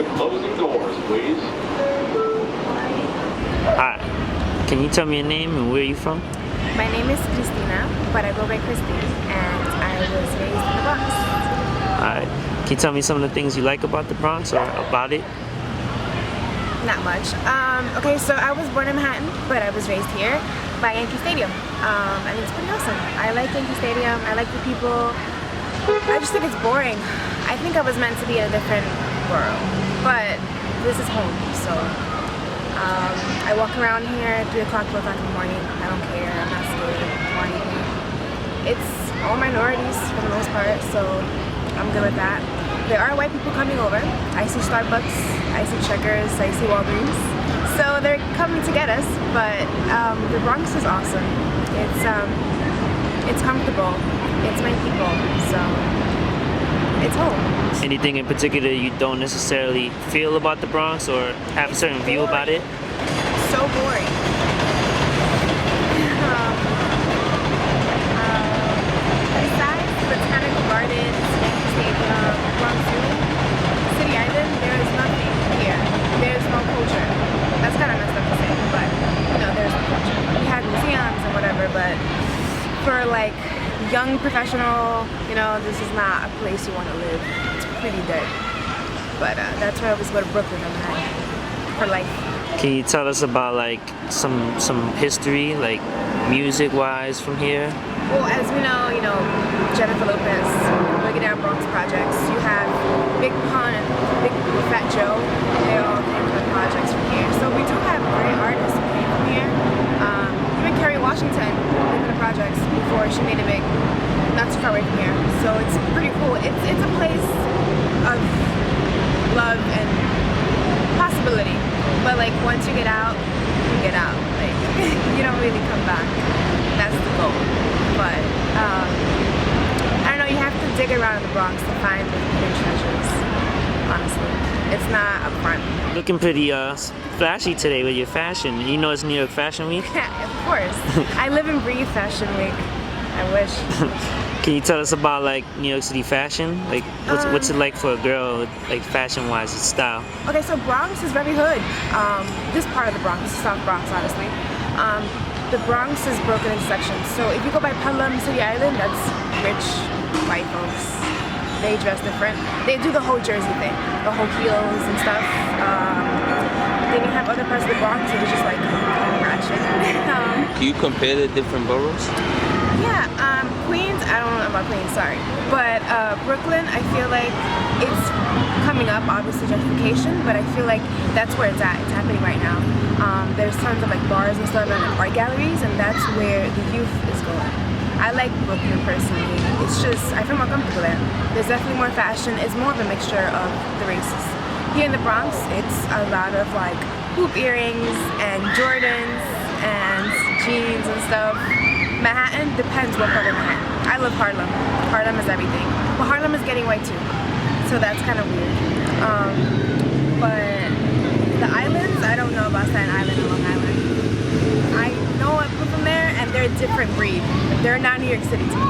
the closing doors, please. Hi. Can you tell me your name and where are you from? My name is Cristina, but I go by Cristina, and I was raised in the Bronx. Alright. Can you tell me some of the things you like about the Bronx or about it? Not much. Okay, so I was born in Manhattan, but I was raised here by Yankee Stadium. And it's pretty awesome. I like Yankee Stadium. I like the people. I just think it's boring. I think I was meant to be in a different borough, but this is home, so I walk around here at 3 o'clock, 4 o'clock in the morning. I don't care. I'm not scared or anything. It's all minorities for the most part, so I'm good with that. There are white people coming over. I see Starbucks, I see Checkers, I see Walgreens. So they're coming to get us, but the Bronx is awesome. It's comfortable. It's my people, so it's home. Anything in particular you don't necessarily feel about the Bronx or have a certain view about it? So boring. Besides Botanical Gardens, Yankee Stadium, Bronx City Island, there is nothing here. There's no culture. That's kind of messed up to say, but there's no culture. We had museums and whatever, but for like young professional, this is not a place you want to live. It's pretty dead. But that's why I always go to Brooklyn and Manhattan for life. Can you tell us about like some history, like music-wise from here? Well, as we know, Jennifer Lopez, Breaking Down Bronx projects. You have Big Pun and Big Fat Joe. They all came from projects from here. So we do have great artists who came from here. Even Kerry Washington lived in the projects before she made it big, not too far away from here. So it's pretty cool. It's a place of love and possibility. But like once you get out, you get out. Like you don't really come back. That's the goal. But I don't know. You have to dig around in the Bronx to find the hidden treasures. Honestly, it's not a front. Looking pretty flashy today with your fashion. You know it's New York Fashion Week? Yeah, of course. I live and breathe Fashion Week. I wish. Can you tell us about like New York City fashion? Like what's it like for a girl, like fashion-wise, its style? Okay, so Bronx is very hood. This part of the Bronx, South Bronx, honestly. The Bronx is broken into sections. So if you go by Pelham, City Island, that's rich white folks. They dress different. They do the whole Jersey thing, the whole heels and stuff. Then you have other parts of the Bronx that are just like ratchet. Can you compare the different boroughs? Yeah, Queens, I don't know about Queens, sorry. But Brooklyn, I feel like it's coming up, obviously gentrification, but I feel like that's where it's at. It's happening right now. There's tons of like bars and stuff and art galleries, and that's where the youth is going. I like Brooklyn personally. It's just, I feel more comfortable there. There's definitely more fashion. It's more of a mixture of the races. Here in the Bronx, it's a lot of like hoop earrings and Jordans and jeans and stuff. Manhattan depends what part of Manhattan. I love Harlem. Harlem is everything. But Harlem is getting white too. So that's kind of weird. But the islands, I don't know about Staten Island and Long Island. I know people from there and they're a different breed. They're not New York City to me.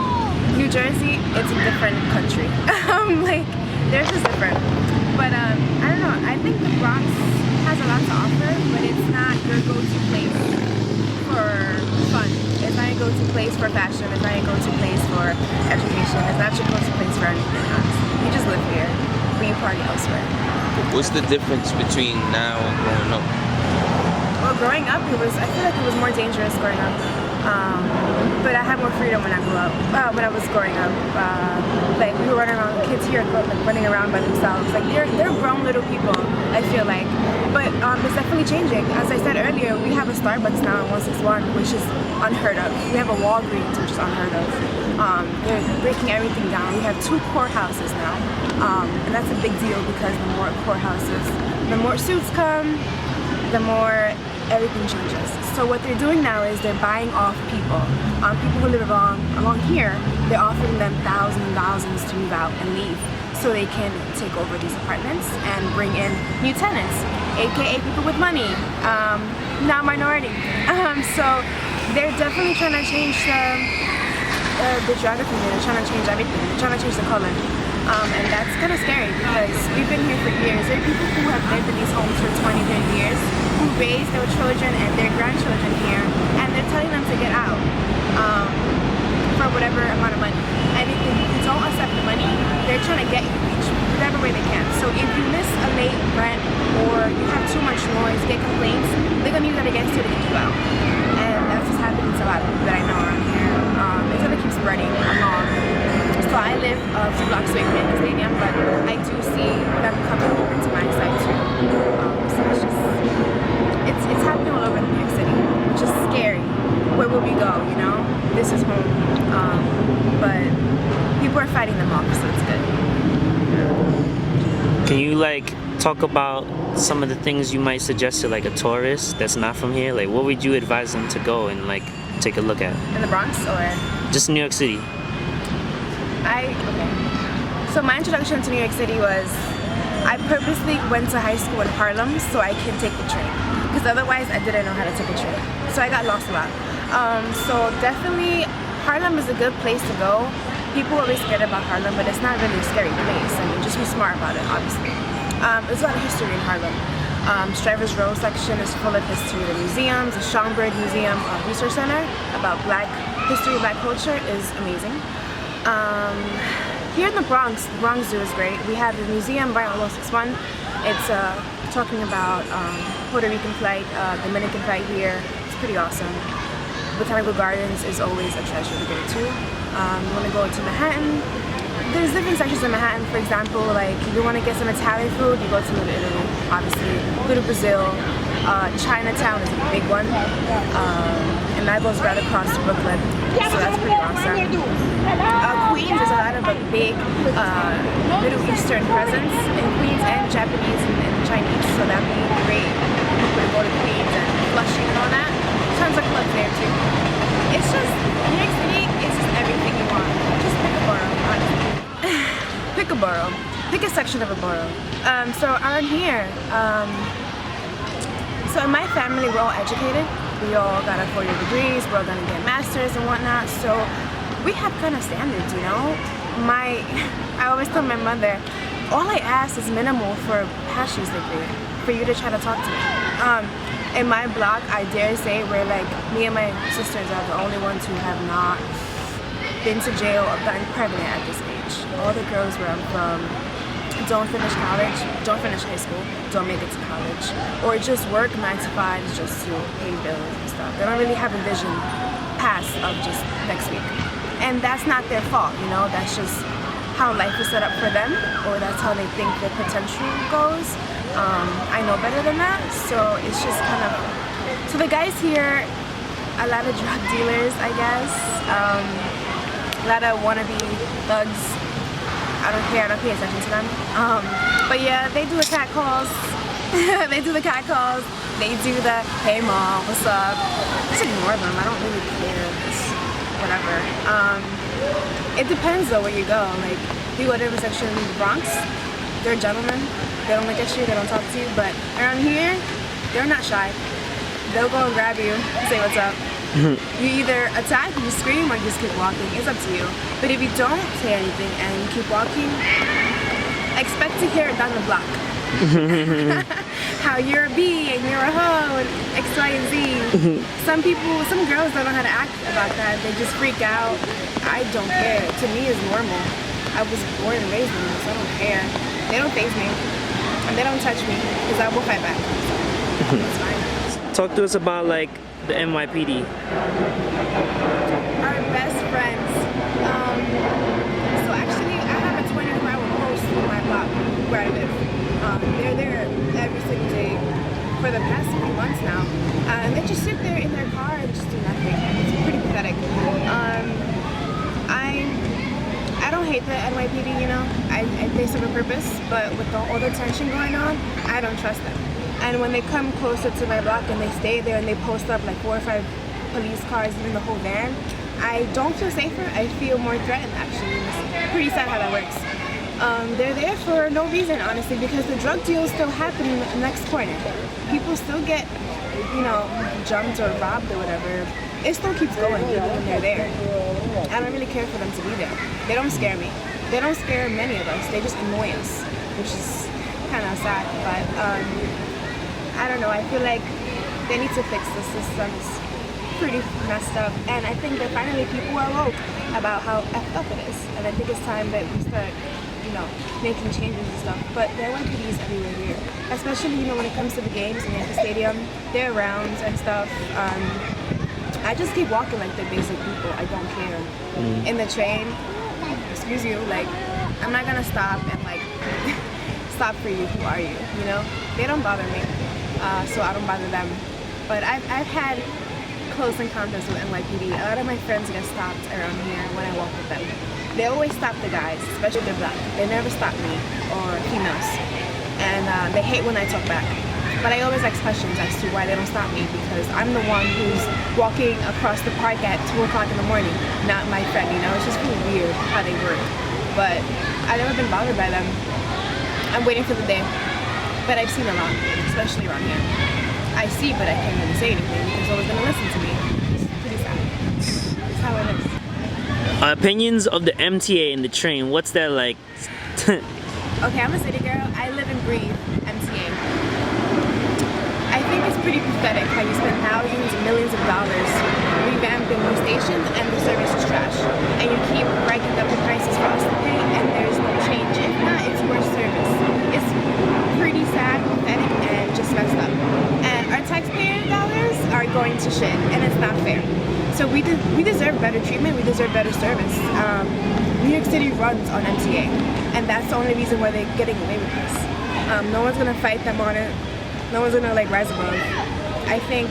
New Jersey, it's a different country. Like, they're just different. But I don't know, I think the Bronx has a lot to offer, but it's not your go-to place for fun. It's not your go-to place for fashion. It's not your go-to place for education. It's not your go-to place for anything, honestly. You just live here, but you party elsewhere. What's the difference between now and growing up? Well, growing up, I feel like it was more dangerous growing up. But I had more freedom when I grew up, when I was growing up. Like, we were running around, kids here like, running around by themselves. Like, they're grown little people, I feel like. But it's definitely changing. As I said earlier, we have a Starbucks now in 161, which is unheard of. We have a Walgreens, which is unheard of. They're breaking everything down. We have 2 courthouses now. And that's a big deal because the more courthouses, the more suits come, the more everything changes. So what they're doing now is they're buying off people. People who live along here, they're offering them thousands and thousands to move out and leave so they can take over these apartments and bring in new tenants, aka people with money, not minority. So they're definitely trying to change the geography. They're trying to change everything. They're trying to change the color. And that's kind of scary because we've been here for years. There are people who have lived in these homes for 20, 30 years, who raise their children and their grandchildren here, and they're telling them to get out for whatever amount of money. And if you don't accept the money, they're trying to get you whatever way they can. So if you miss a late rent or you have too much noise, get complaints, they're going to use that against you to kick you out. And that's just happening to a lot of people that I know around here. It's going to keep spreading along. So I live a few blocks away from the stadium, but I do see them coming over to my side too. So it's just, it's happening all over New York City, which is scary. Where will we go, you know? This is home. But people are fighting them off, so it's good. Can you like talk about some of the things you might suggest to like a tourist that's not from here? Like, what would you advise them to go and like take a look at? In the Bronx or? Just New York City. Okay. So my introduction to New York City was I purposely went to high school in Harlem so I can take the train, because otherwise I didn't know how to take a train. So I got lost a lot. So definitely Harlem is a good place to go. People are always scared about Harlem, but it's not really a scary place. I mean, just be smart about it, obviously. There's a lot of history in Harlem. Stryver's Row section is full of history. The museums, the Schomburg Museum Research Center about Black history, Black culture is amazing. Here in the Bronx Zoo is great. We have the museum right on 161. It's talking about Puerto Rican flight, Dominican flight here. It's pretty awesome. Botanical Gardens is always a treasure to go to. You want to go to Manhattan. There's different sections in Manhattan. For example, like if you want to get some Italian food, you go to Little Italy, obviously. Little Brazil. Chinatown is a big one. And that goes right across Brooklyn. So that's pretty awesome. Queens, there's a lot of big Middle Eastern presence in Queens, and Japanese and Chinese. So that'd be great. People to go to Queens and Flushing and all that. Tons of clubs there too. It's just, New York City is just everything you want. Just pick a borough, honestly. Pick a borough. Pick a section of a borough. So around here, so in my family, we're all educated. We all got our 4-year degrees, we're all gonna get masters and whatnot. So we have kind of standards, you know? I always tell my mother, all I ask is minimal for a bachelor's degree, for you to try to talk to me. In my block, I dare say we're like, me and my sisters are the only ones who have not been to jail or gotten pregnant at this age. All the girls where I'm from don't finish college, don't finish high school, don't make it to college, or just work 9 to 5 just to pay bills and stuff. They don't really have a vision past of just next week. And that's not their fault, you know, that's just how life is set up for them, or that's how they think their potential goes. I know better than that, so it's just kind of, so the guys here, a lot of drug dealers, I guess, a lot of wannabe thugs. I don't care, I don't pay attention to them. But yeah, they do the cat calls. They do the cat calls. They do the, hey mom, what's up? Just ignore them, I don't really care. It's whatever. It depends though where you go. Like, if you go to a section in the Bronx, they're gentlemen. They don't look at you, they don't talk to you. But around here, they're not shy. They'll go and grab you and say what's up. You either attack, you scream, or you just keep walking. It's up to you. But if you don't say anything and you keep walking, expect to hear it down the block. How you're a B and you're a hoe and X, Y, and Z. Some girls don't know how to act about that. They just freak out. I don't care. To me, it's normal. I was born and raised in this, so I don't care. They don't faze me. And they don't touch me, because I will fight back. So, it's fine. Talk to us about like the NYPD. Our best friends. So actually, I have a 24-hour post in my block where I live. They're there every single day for the past few months now. And they just sit there in their car and just do nothing. It's pretty pathetic. I don't hate the NYPD, you know. They serve a purpose, but with all the tension going on, I don't trust them. And when they come closer to my block and they stay there and they post up like 4 or 5 police cars in the whole van, I don't feel safer. I feel more threatened, actually. It's pretty sad how that works. They're there for no reason, honestly, because the drug deals still happen in the next corner. People still get, you know, jumped or robbed or whatever. It still keeps going even when they're there. I don't really care for them to be there. They don't scare me. they don't scare many of us. They just annoy us, which is kind of sad. But I don't know. I feel like they need to fix the system. It's pretty messed up, and I think that finally people are woke about how effed up it is. And I think it's time that we start, making changes and stuff. But there are YPDs everywhere here, especially when it comes to the games in Yankee Stadium. There are rounds and stuff. I just keep walking like they're basic people. I don't care. In the train, excuse you, like I'm not gonna stop and like stop for you. Who are you? They don't bother me, so I don't bother them. But I've had close encounters with NYPD. A lot of my friends get stopped around here when I walk with them. They always stop the guys, especially if they're black. They never stop me or females, and they hate when I talk back. But I always ask questions as to why they don't stop me, because I'm the one who's walking across the park at 2 o'clock in the morning, not my friend, It's just really weird how they work. But I've never been bothered by them. I'm waiting for the day. But I've seen a lot, especially around here. I see, but I can't really say anything because no one's gonna listen to me. It's pretty sad. It's how it is. Opinions of the MTA and the train, what's that like? Okay, I'm a city girl. I live and breathe MTA. I think it's pretty pathetic how you spend thousands and millions of dollars revamping new stations and the service is trash. And you keep ranking up the prices for us to pay and there's no change. If not, it's worse service. It's pretty sad, pathetic, and just messed up. And our taxpayer dollars are going to shit, and it's not fair. So we deserve better treatment, we deserve better service. New York City runs on MTA, and that's the only reason why they're getting away with this. No one's gonna fight them on it. No one's gonna rise above. I think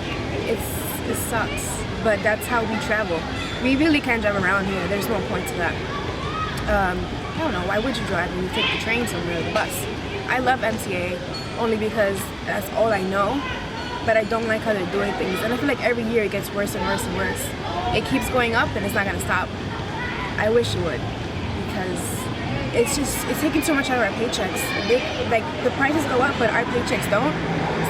it sucks, but that's how we travel. We really can't drive around here. There's no point to that. I don't know, why would you drive when you take the train somewhere, the bus? I love MTA only because that's all I know, but I don't like how they're doing things. And I feel like every year it gets worse and worse and worse. It keeps going up and it's not gonna stop. I wish it would, because it's taking so much out of our paychecks. The prices go up, but our paychecks don't.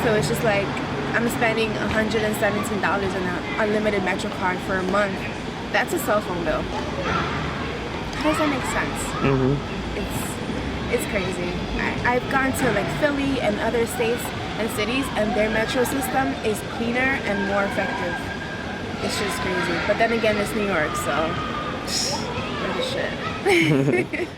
So it's just like, I'm spending $117 on an unlimited Metro card for a month. That's a cell phone bill. How does that make sense? It's crazy. I've gone to like Philly and other states and cities, and their metro system is cleaner and more effective. It's just crazy. But then again, it's New York, so we're the shit.